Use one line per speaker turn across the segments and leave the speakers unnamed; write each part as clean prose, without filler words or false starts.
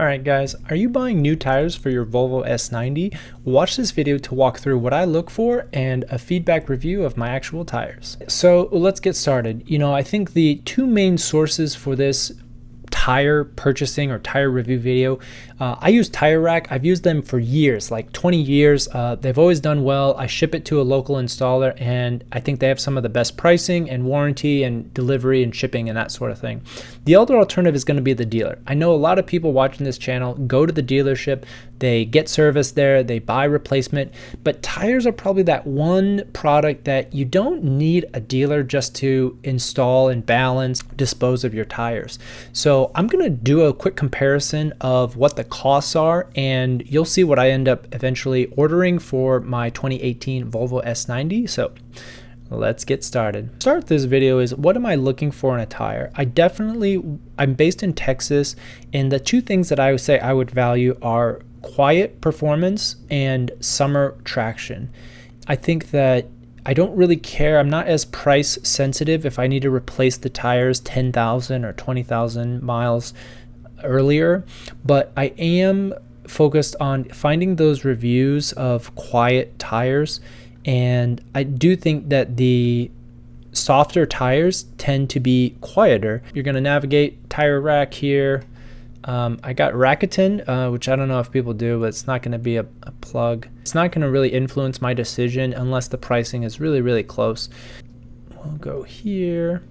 Alright guys, are you buying new tires for your Volvo S90? Watch this video to walk through what I look for and a feedback review of my actual tires. So let's get started. I think the two main sources for this tire purchasing or tire review video, I use Tire Rack. I've used them for years, like 20 years. They've always done well. I ship it to a local installer and I think they have some of the best pricing and warranty and delivery and shipping and that sort of thing. The other alternative is going to be the dealer. I know a lot of people watching this channel go to the dealership, they get service there, they buy replacement, but tires are probably that one product that you don't need a dealer just to install and balance, dispose of your tires. So I'm going to do a quick comparison of what the costs are, and you'll see what I end up eventually ordering for my 2018 Volvo S90. So let's get started. To start this video is, what am I looking for in a tire? I'm based in Texas, and the two things that I would say I would value are quiet performance and summer traction. I think that I don't really care. I'm not as price sensitive if I need to replace the tires 10,000 or 20,000 miles earlier, but I am focused on finding those reviews of quiet tires, and I do think that the softer tires tend to be quieter. You're going to navigate Tire Rack here. I got Rakuten, which I don't know if people do, but it's not going to be a plug. It's not going to really influence my decision unless the pricing is really, really close. We'll go here.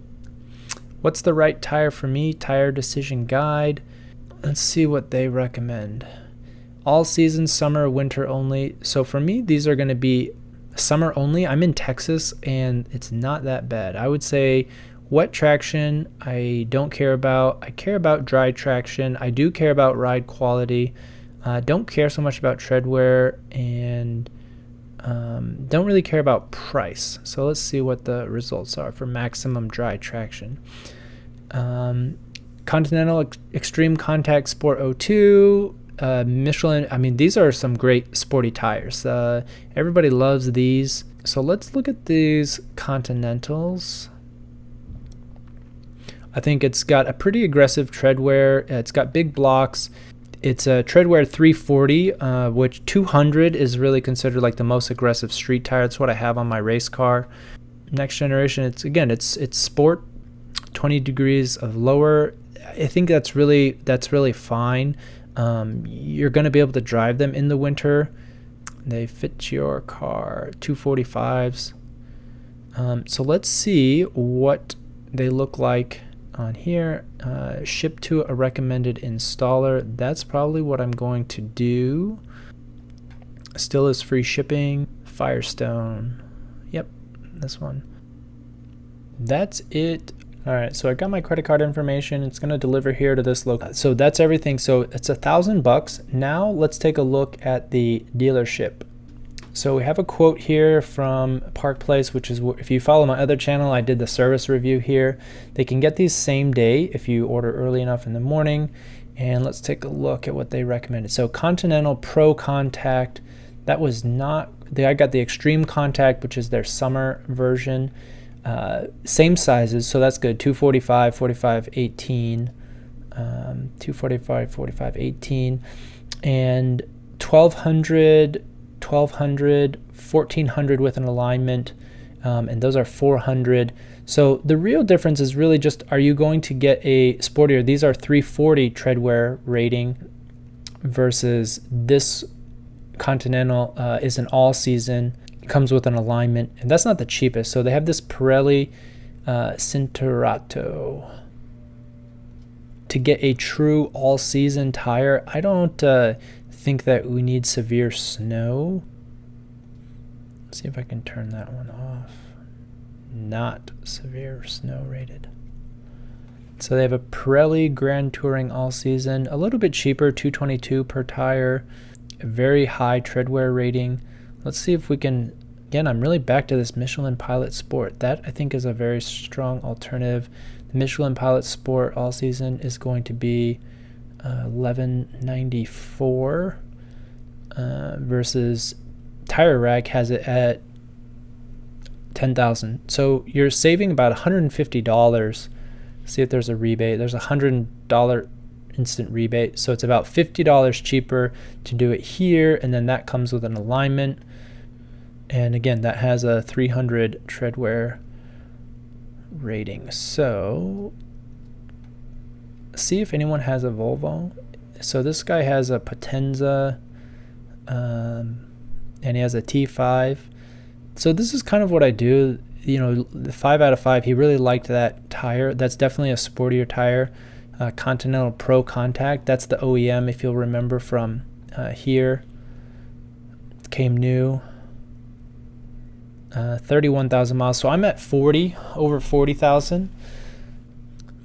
What's the right tire for me? Tire decision guide. Let's see what they recommend. All seasons, summer, winter only. So for me, these are going to be summer only. I'm in Texas and it's not that bad. I would say wet traction, I don't care about. I care about dry traction. I do care about ride quality. Don't care so much about tread wear, and don't really care about price. So let's see what the results are for maximum dry traction. Continental ExtremeContact Sport 02, Michelin. I mean, these are some great sporty tires. Everybody loves these. So let's look at these Continentals. I think it's got a pretty aggressive tread wear. It's got big blocks. It's a tread wear 340, which 200 is really considered like the most aggressive street tire. That's what I have on my race car. Next generation, it's sport, 20 degrees of lower. I think that's really fine. You're going to be able to drive them in the winter. They fit your car. 245s. So let's see what they look like on here. Ship to a recommended installer. That's probably what I'm going to do. Still is free shipping. Firestone. Yep, this one. That's it. All right, so I got my credit card information. It's going to deliver here to this location. So that's everything. So it's $1,000. Now let's take a look at the dealership. So we have a quote here from Park Place, which is, if you follow my other channel, I did the service review here. They can get these same day if you order early enough in the morning. And let's take a look at what they recommended. So Continental ProContact, that was not, I got the ExtremeContact, which is their summer version. Same sizes, so that's good. 245, 45, 18, 245, 45, 18, and 1200, 1400 with an alignment, and those are 400. So the real difference is really just, are you going to get a sportier? These are 340 tread wear rating versus this Continental is an all season. Comes with an alignment, and that's not the cheapest. So they have this Pirelli Cinturato. To get a true all-season tire, I don't think that we need severe snow. Let's see if I can turn that one off. Not severe snow rated. So they have a Pirelli Grand Touring all-season, a little bit cheaper, $222 per tire, a very high tread wear rating. Let's see if we can, again, I'm really back to this Michelin Pilot Sport. That I think is a very strong alternative. The Michelin Pilot Sport all season is going to be $1194 versus Tire Rack has it at $10,000. So you're saving about $150. See if there's a rebate. There's $100 instant rebate. So it's about $50 cheaper to do it here, and then that comes with an alignment. And again, that has a 300 tread wear rating. So see if anyone has a Volvo. So this guy has a Potenza, and he has a T5. So this is kind of what I do. You know, the 5 out of 5, he really liked that tire. That's definitely a sportier tire. Continental ProContact, that's the OEM, if you'll remember from here. It came new. 31,000 miles. So I'm at 40, over 40,000.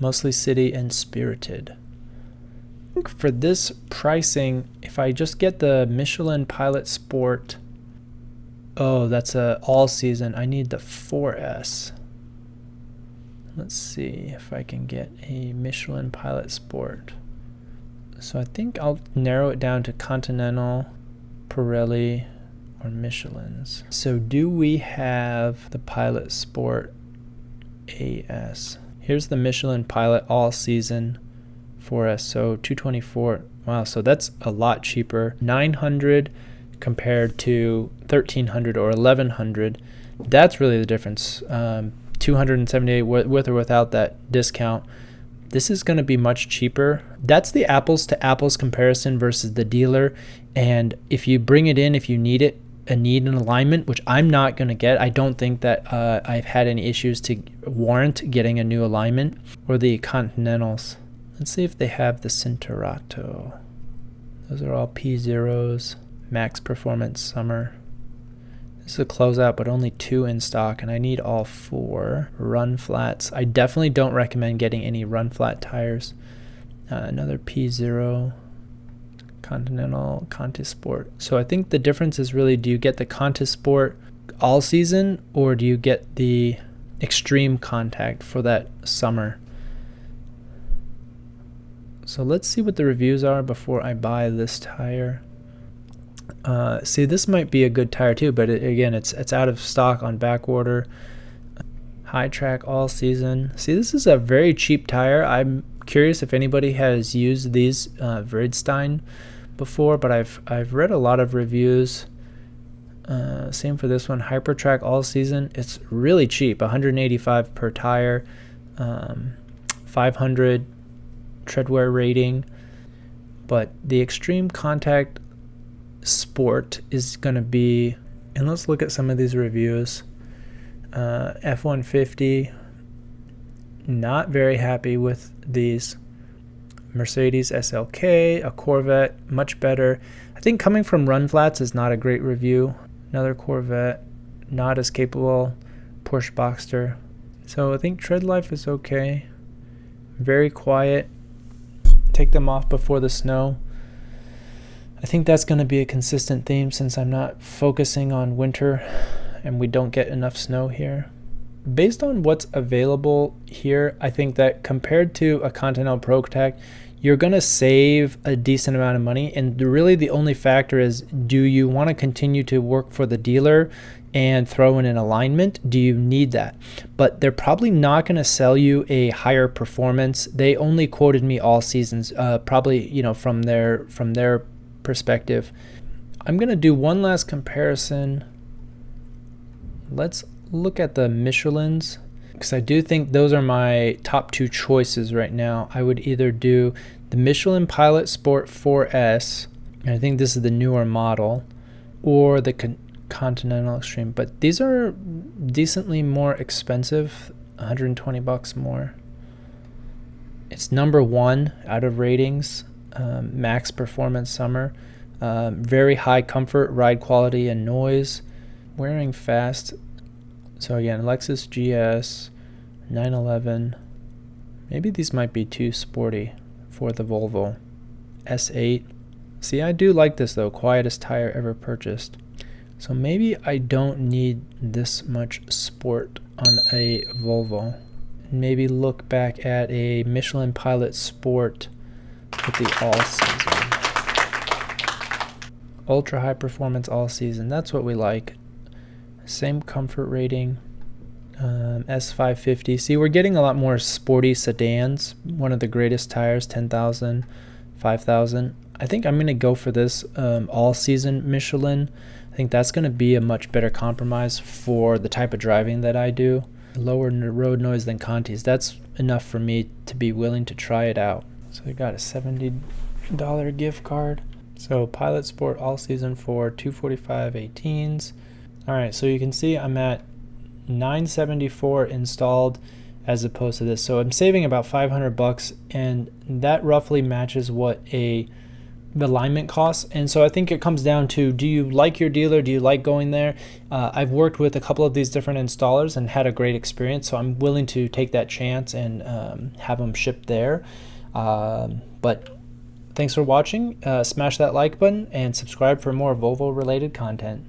Mostly city and spirited. I think for this pricing, if I just get the Michelin Pilot Sport, oh, that's a all season. I need the 4S. Let's see if I can get a Michelin Pilot Sport. So I think I'll narrow it down to Continental, Pirelli, or Michelin's. So do we have the Pilot Sport AS? Here's the Michelin Pilot All Season 4S. So 224. Wow, so that's a lot cheaper. 900 compared to 1300 or 1100. That's really the difference. 278 with or without that discount. This is going to be much cheaper. That's the apples to apples comparison versus the dealer. And if you bring it in, if you need it, need an alignment, which I'm not going to get. I don't think that I've had any issues to warrant getting a new alignment. Or the Continentals. Let's see if they have the Cinturato. Those are all P0s. Max Performance Summer. This is a closeout, but only 2 in stock, and I need all 4. Run flats. I definitely don't recommend getting any run flat tires. Another P0. Continental Conti Sport. So I think the difference is really, do you get the Conti Sport all season, or do you get the ExtremeContact for that summer? So let's see what the reviews are before I buy this tire. See, this might be a good tire too, but again, it's out of stock on back order. High track all season. See, this is a very cheap tire. I'm curious if anybody has used these Vridstein before, but I've read a lot of reviews. Same for this one, Hypertrack all season. It's really cheap, 185 per tire, 500 treadwear rating. But the ExtremeContact Sport is going to be, and let's look at some of these reviews. F-150, not very happy with these. Mercedes SLK, a Corvette, much better. I think coming from Run Flats is not a great review. Another Corvette, not as capable. Porsche Boxster. So I think tread life is okay. Very quiet. Take them off before the snow. I think that's going to be a consistent theme since I'm not focusing on winter and we don't get enough snow here. Based on what's available here, I think that compared to a Continental ProContact, you're going to save a decent amount of money. And really the only factor is, do you want to continue to work for the dealer and throw in an alignment? Do you need that? But they're probably not going to sell you a higher performance. They only quoted me all seasons, probably, you know, from their perspective. I'm going to do one last comparison. Let's look at the Michelins, because I do think those are my top 2 choices right now. I would either do the Michelin Pilot Sport 4S, and I think this is the newer model, or the Continental Extreme. But these are decently more expensive, 120 bucks more. It's number 1 out of ratings, Max Performance Summer, very high comfort, ride quality, and noise, wearing fast. So again, Lexus GS, 911. Maybe these might be too sporty for the Volvo S8. See, I do like this though, quietest tire ever purchased. So maybe I don't need this much sport on a Volvo. Maybe look back at a Michelin Pilot Sport with the all season. Ultra high performance all season, that's what we like. Same comfort rating. S550. See, we're getting a lot more sporty sedans. One of the greatest tires, 10,000, 5,000. I think I'm going to go for this all-season Michelin. I think that's going to be a much better compromise for the type of driving that I do. Lower road noise than Conti's. That's enough for me to be willing to try it out. So I got a $70 gift card. So Pilot Sport all season for 245 18s. All right, so you can see I'm at 974 installed as opposed to this. So I'm saving about 500 bucks, and that roughly matches what the alignment costs. And so I think it comes down to, do you like your dealer? Do you like going there? I've worked with a couple of these different installers and had a great experience, so I'm willing to take that chance and have them shipped there. But thanks for watching. Smash that like button and subscribe for more Volvo related content.